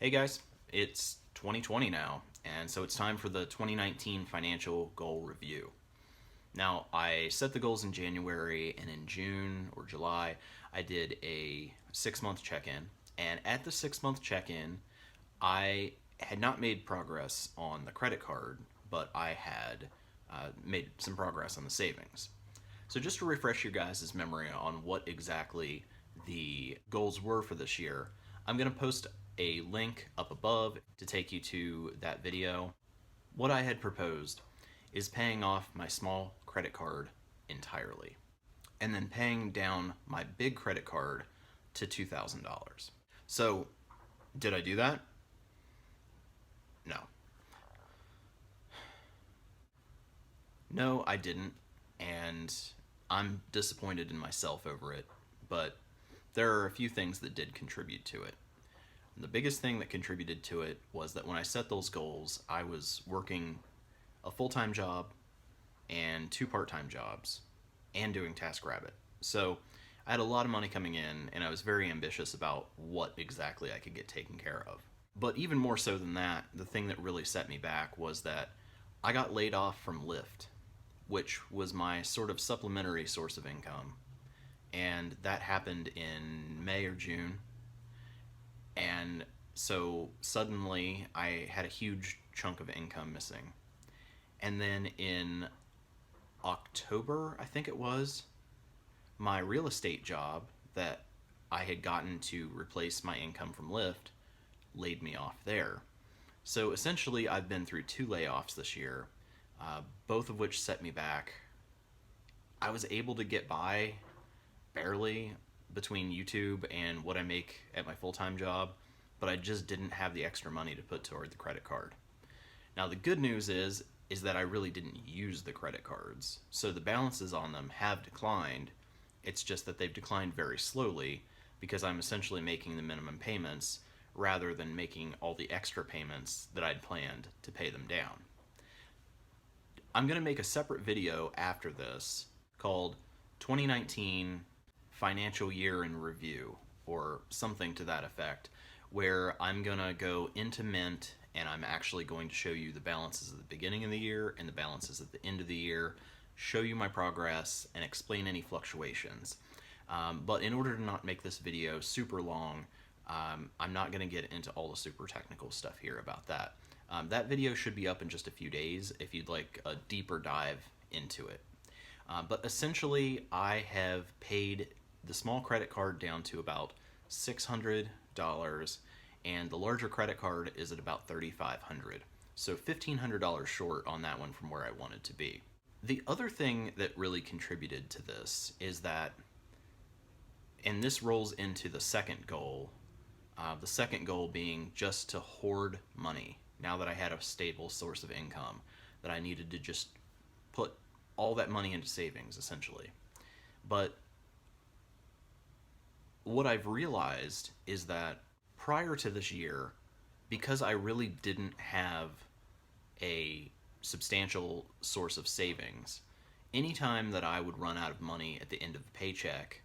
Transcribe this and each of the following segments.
Hey guys, it's 2020 now, and so it's time for the 2019 financial goal review. Now, I set the goals in January, and in June or July, I did a 6 month check in. And at the 6 month check in, I had not made progress on the credit card, but I had made some progress on the savings. So, just to refresh your guys' memory on what exactly the goals were for this year, I'm going to post a link up above to take you to that video. What I had proposed is paying off my small credit card entirely and then paying down my big credit card to $2,000. So, did I do that? No. No, I didn't, and I'm disappointed in myself over it, but there are a few things that did contribute to it. The biggest thing that contributed to it was that when I set those goals, I was working a full time job and two part time jobs and doing TaskRabbit. So I had a lot of money coming in, and I was very ambitious about what exactly I could get taken care of. But even more so than that, the thing that really set me back was that I got laid off from Lyft, which was my sort of supplementary source of income. And that happened in May or June. And so suddenly I had a huge chunk of income missing. And then in October, I think it was, my real estate job that I had gotten to replace my income from Lyft laid me off there. So essentially, I've been through two layoffs this year, both of which set me back. I was able to get by barely between YouTube and what I make at my full-time job, but I just didn't have the extra money to put toward the credit card. Now the good news is that I really didn't use the credit cards. So the balances on them have declined. It's just that they've declined very slowly because I'm essentially making the minimum payments rather than making all the extra payments that I'd planned to pay them down. I'm going to make a separate video after this called 2019 Financial Year in Review, or something to that effect, where I'm going to go into Mint and I'm actually going to show you the balances at the beginning of the year and the balances at the end of the year, show you my progress, and explain any fluctuations. But in order to not make this video super long, I'm not going to get into all the super technical stuff here about that. That video should be up in just a few days if you'd like a deeper dive into it. But essentially, I have paid the small credit card down to about $600, and the larger credit card is at about $3,500. So $1,500 short on that one from where I wanted to be. The other thing that really contributed to this is that, and this rolls into the second goal being just to hoard money. Now that I had a stable source of income, that I needed to just put all that money into savings, essentially. But what I've realized is that prior to this year, because I really didn't have a substantial source of savings, anytime that I would run out of money at the end of the paycheck,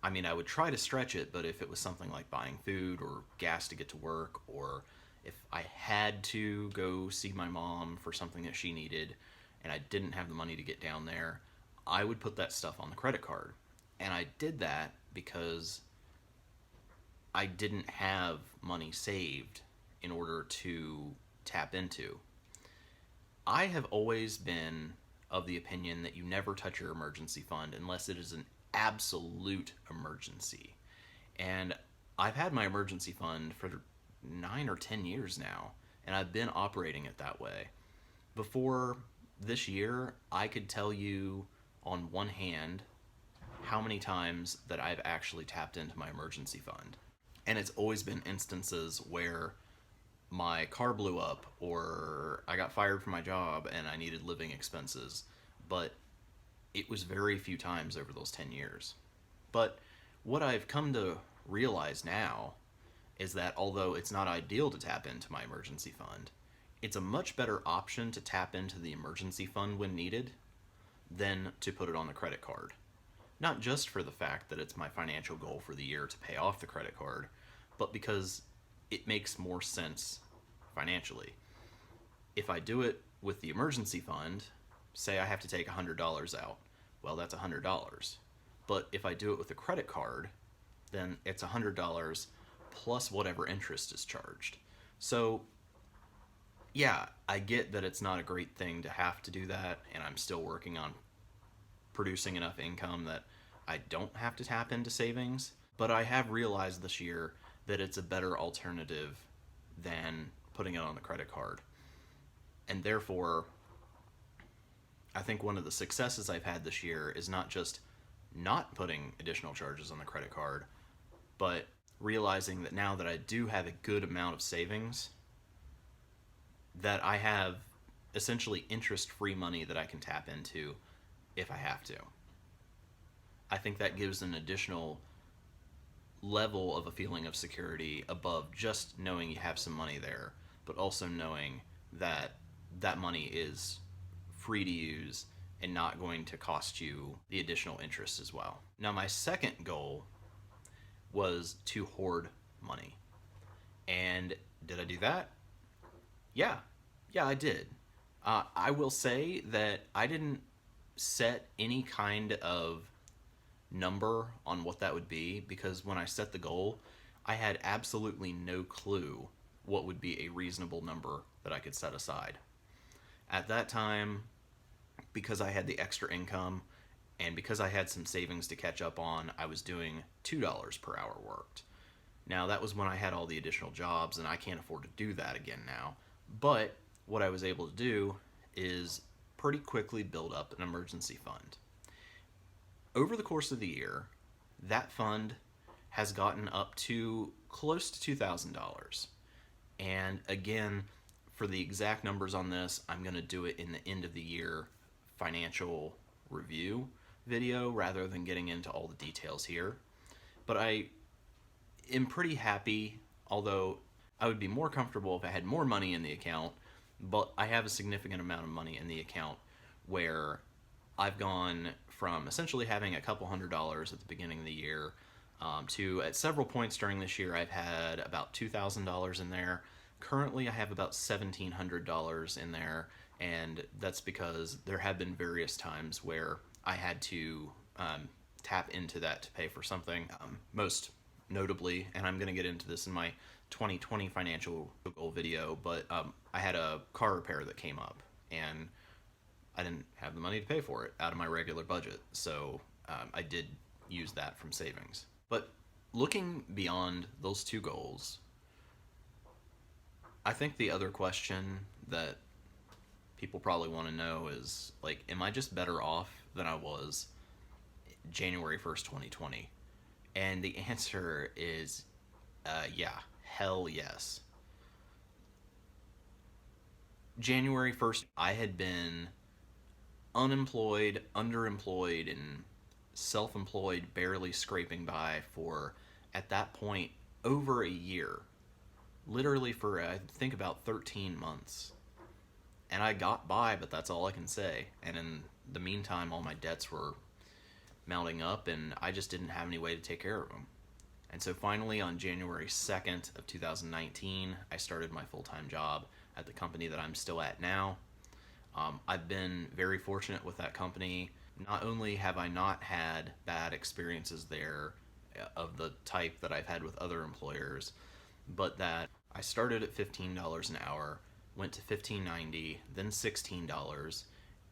I mean, I would try to stretch it, but if it was something like buying food or gas to get to work, or if I had to go see my mom for something that she needed and I didn't have the money to get down there, I would put that stuff on the credit card. And I did that because I didn't have money saved in order to tap into. I have always been of the opinion that you never touch your emergency fund unless it is an absolute emergency. And I've had my emergency fund for 9 or 10 years now, and I've been operating it that way. Before this year, I could tell you on one hand how many times that I've actually tapped into my emergency fund. And it's always been instances where my car blew up or I got fired from my job and I needed living expenses. But it was very few times over those 10 years. But what I've come to realize now is that although it's not ideal to tap into my emergency fund, it's a much better option to tap into the emergency fund when needed than to put it on the credit card. Not just for the fact that it's my financial goal for the year to pay off the credit card, but because it makes more sense financially. If I do it with the emergency fund, say I have to take $100 out, well, that's $100. But if I do it with a credit card, then it's $100 plus whatever interest is charged. So, yeah, I get that it's not a great thing to have to do that, and I'm still working on producing enough income that I don't have to tap into savings. But I have realized this year that it's a better alternative than putting it on the credit card. And therefore, I think one of the successes I've had this year is not just not putting additional charges on the credit card, but realizing that now that I do have a good amount of savings, that I have essentially interest-free money that I can tap into if I have to. I think that gives an additional level of a feeling of security above just knowing you have some money there, but also knowing that that money is free to use and not going to cost you the additional interest as well. Now, my second goal was to hoard money. And did I do that? Yeah, I did. I will say that I didn't set any kind of number on what that would be, because when I set the goal, I had absolutely no clue what would be a reasonable number that I could set aside. At that time, because I had the extra income and because I had some savings to catch up on, I was doing $2 per hour worked. Now, that was when I had all the additional jobs, and I can't afford to do that again now. But what I was able to do is pretty quickly build up an emergency fund. Over the course of the year, that fund has gotten up to close to $2,000. And again, for the exact numbers on this, I'm going to do it in the end of the year financial review video rather than getting into all the details here. But I am pretty happy, although I would be more comfortable if I had more money in the account, but I have a significant amount of money in the account where I've gone from essentially having a couple $100s at the beginning of the year to at several points during this year I've had about $2,000 in there. Currently I have about $1,700 in there, and that's because there have been various times where I had to tap into that to pay for something. Most notably, and I'm going to get into this in my 2020 financial goal video, but I had a car repair that came up, and I didn't have the money to pay for it out of my regular budget, so I did use that from savings. But looking beyond those two goals, I think the other question that people probably want to know is, like, am I just better off than I was January 1st, 2020? And the answer is, yeah, hell yes. January 1st, I had been unemployed, underemployed, and self-employed, barely scraping by for, at that point, over a year. Literally for, I think, about 13 months. And I got by, but that's all I can say. And in the meantime, all my debts were mounting up, and I just didn't have any way to take care of them. And so finally, on January 2nd of 2019, I started my full-time job at the company that I'm still at now. I've been very fortunate with that company. Not only have I not had bad experiences there of the type that I've had with other employers, but that I started at $15 an hour, went to $15.90, then $16,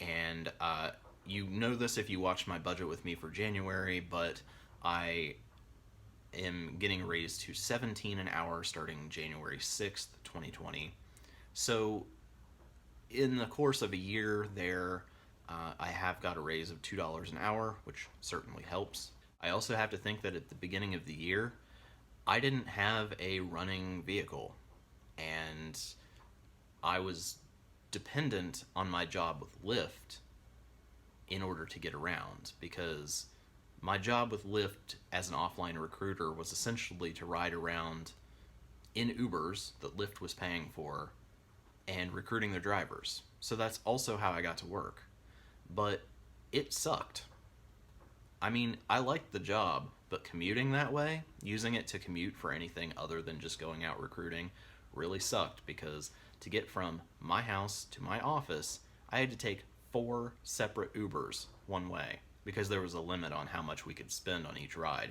and you know this if you watched my budget with me for January, but I am getting raised to $17 an hour starting January 6th, 2020. So in the course of a year there, I have got a raise of $2 an hour, which certainly helps. I also have to think that at the beginning of the year, I didn't have a running vehicle, and I was dependent on my job with Lyft in order to get around, because my job with Lyft as an offline recruiter was essentially to ride around in Ubers that Lyft was paying for and recruiting their drivers. So that's also how I got to work. But it sucked. I mean, I liked the job, But commuting that way, using it to commute for anything other than just going out recruiting, really sucked, because to get from my house to my office, I had to take 4 separate Ubers one way because there was a limit on how much we could spend on each ride.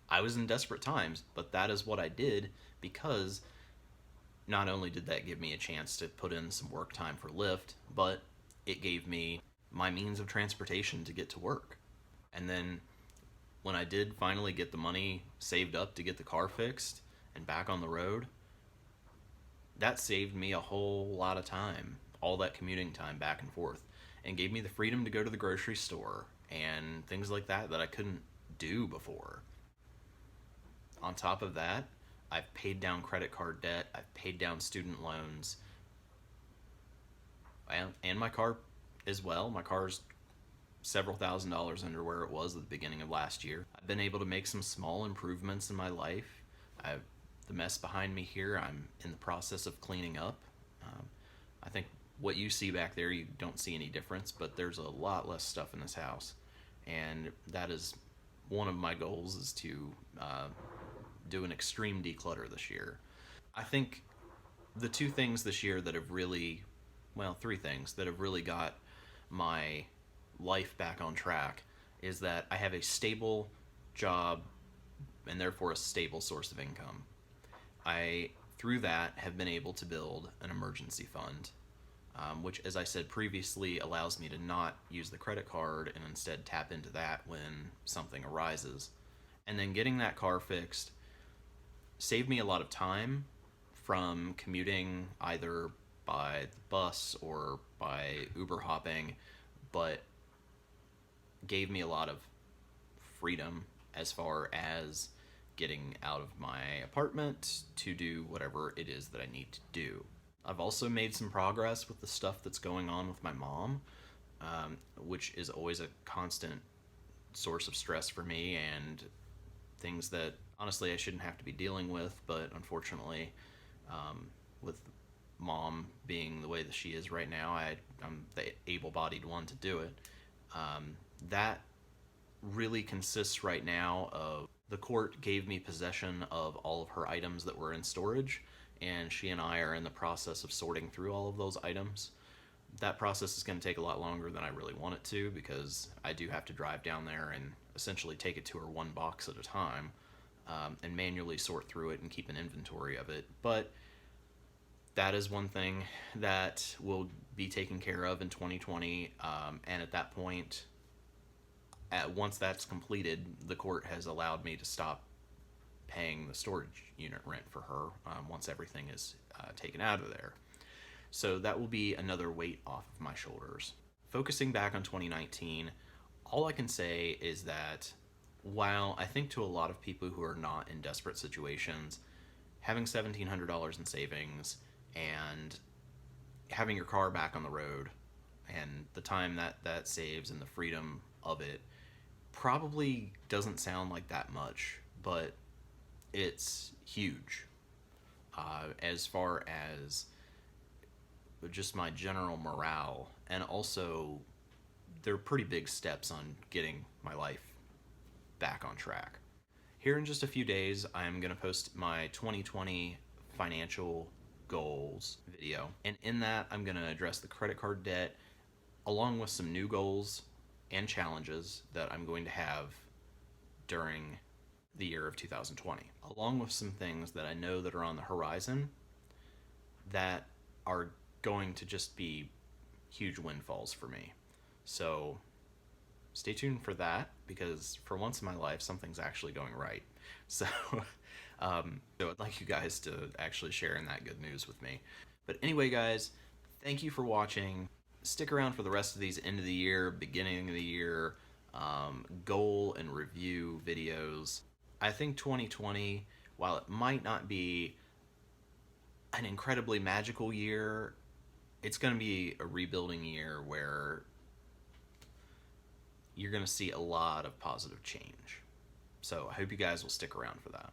I was in desperate times, but that is what I did, because not only did that give me a chance to put in some work time for Lyft, but it gave me my means of transportation to get to work. And then when I did finally get the money saved up to get the car fixed and back on the road, that saved me a whole lot of time, all that commuting time back and forth, and gave me the freedom to go to the grocery store and things like that that I couldn't do before. On top of that, I've paid down credit card debt, I've paid down student loans, and my car as well. My car's several $1,000s under where it was at the beginning of last year. I've been able to make some small improvements in my life. The mess behind me here, I'm in the process of cleaning up. I think what you see back there, you don't see any difference, but there's a lot less stuff in this house. And that is one of my goals, is to do an extreme declutter this year. I think the 2 things this year that have really, well, 3 things that have really got my life back on track is that I have a stable job and therefore a stable source of income. I, through that, have been able to build an emergency fund, which, as I said previously, allows me to not use the credit card and instead tap into that when something arises. And then getting that car fixed saved me a lot of time from commuting either by the bus or by Uber hopping, but gave me a lot of freedom as far as getting out of my apartment to do whatever it is that I need to do. I've also made some progress with the stuff that's going on with my mom, which is always a constant source of stress for me, and things that honestly I shouldn't have to be dealing with, but unfortunately, with mom being the way that she is right now, I'm the able-bodied one to do it. That really consists right now of, the court gave me possession of all of her items that were in storage, and she and I are in the process of sorting through all of those items. That process is going to take a lot longer than I really want it to, because I do have to drive down there and essentially take it to her one box at a time, and manually sort through it and keep an inventory of it. But that is one thing that will be taken care of in 2020, and at that point, once that's completed, the court has allowed me to stop paying the storage unit rent for her once everything is taken out of there. So that will be another weight off of my shoulders. Focusing back on 2019, all I can say is that while I think to a lot of people who are not in desperate situations, having $1,700 in savings and having your car back on the road and the time that saves and the freedom of it probably doesn't sound like that much, but it's huge as far as just my general morale, and also they're pretty big steps on getting my life back on track. Here in just a few days, I'm going to post my 2020 financial goals video, and in that I'm going to address the credit card debt along with some new goals and challenges that I'm going to have during the year of 2020, along with some things that I know that are on the horizon that are going to just be huge windfalls for me. So stay tuned for that, because for once in my life, something's actually going right. So, so I'd like you guys to actually share in that good news with me. But anyway, guys, thank you for watching. Stick around for the rest of these end of the year, beginning of the year, goal and review videos. I think 2020, while it might not be an incredibly magical year, it's going to be a rebuilding year where you're going to see a lot of positive change. So I hope you guys will stick around for that.